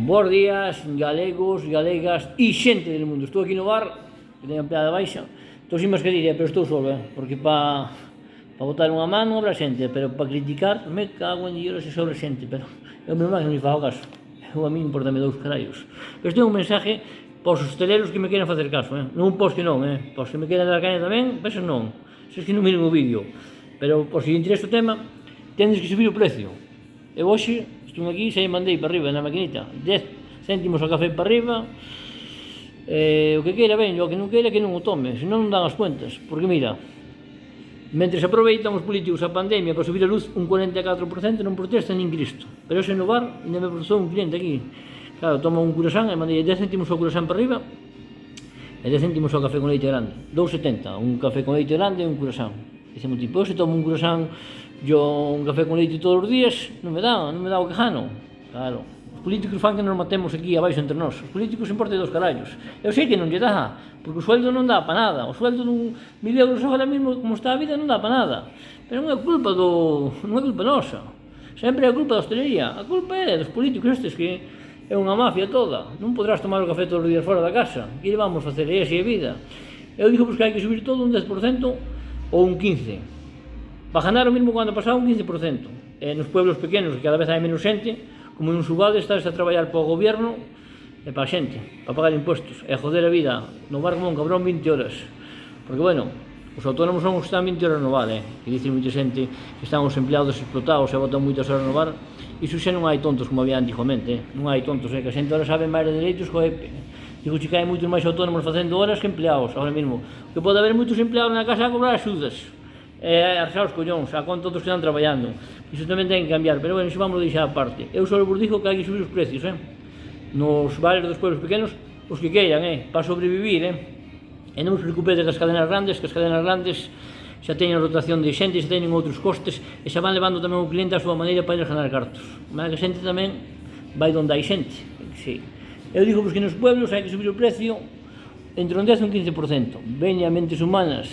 Bos días, galegos, galegas e xente del mundo. Estou aquí no bar, que teño a empleada baixa. Estou sin mascarilla, pero estou solo, porque para botar unha man non habrá xente, pero para criticar, me cago en Dios se sobre xente, pero é o meu máis non me fago caso. Eu a mí importame dous carallos. Pero este é un mensaje para os hosteleros que me queiran facer caso, non pos que non, para os que me queiran dar caña tamén, pesos non, se es que non miren o vídeo. Pero, por se interesa o tema, tendes que subir o precio. Eu hoxe estou aquí, xa mandei para arriba na maquinita 10 céntimos ao café para arriba, o que queira ben, o que non queira que non o tome, senón non dan as cuentas, porque mira, mentre se aproveitan os políticos a pandemia para subir a luz un 44%, non protestan nin Cristo. Pero ese no bar, ainda me protestou un cliente aquí, claro, toma un curasán e mandei 10 céntimos ao curasán para arriba e 10 céntimos ao café con leite grande, 2,70, un café con leite grande e un curasán. Dicemos, tipo, eu se tomo un curasán un café con leite todos os días, non me dá o que gano. Claro, os políticos fan que nos matemos aquí abaixo entre nós. Os políticos importan dos carallos. Eu sei que non lle dá, porque o sueldo non dá para nada. O sueldo dun 1000 euros agora mesmo, como está a vida, non dá para nada. Pero non é culpa nosa. Sempre é a culpa da hostelería. A culpa é dos políticos estes, que é unha mafia toda. Non podrás tomar o café todos os días fora da casa. Que lle vamos facer? E así é vida. Eu digo que hai que subir todo un 10% ou un 15%. Para ganar o mesmo que o ano pasado, un 15%. Nos pueblos pequenos, que cada vez hai menos xente, como en un subade, estás a traballar para o goberno e para a xente, para pagar impuestos, e a joder a vida no bar como un cabrón 20 horas. Porque, bueno, os autónomos son os que están 20 horas no bar, que dicen moita xente que están os empleados explotados e botan moitas horas no bar. Iso xa non hai tontos como había antigamente, non hai tontos, que a xente ahora sabe máis de dereitos co EPE. Digo que hai moitos máis autónomos facendo horas que empleados, ahora mesmo. Que pode haber moitos empleados na casa a cobrar axudas. Arxar os collóns, a conta dos que están traballando. Iso tamén ten que cambiar, pero bueno, iso vamos a deixar aparte. Eu só vos digo que hai que subir os precios, nos bares dos pueblos pequenos, os que queiran, para sobrevivir, e non vos preocupedes das cadenas grandes, que as cadenas grandes xa teñen rotación de xente, xa teñen outros costes, e xa van levando tamén o cliente a súa maneira para ir ganar cartos. Mas que a xente tamén vai donde hai xente, sí. Eu digo que nos pueblos hai que subir o precio entre un 10 e un 15%. Veña mentes humanas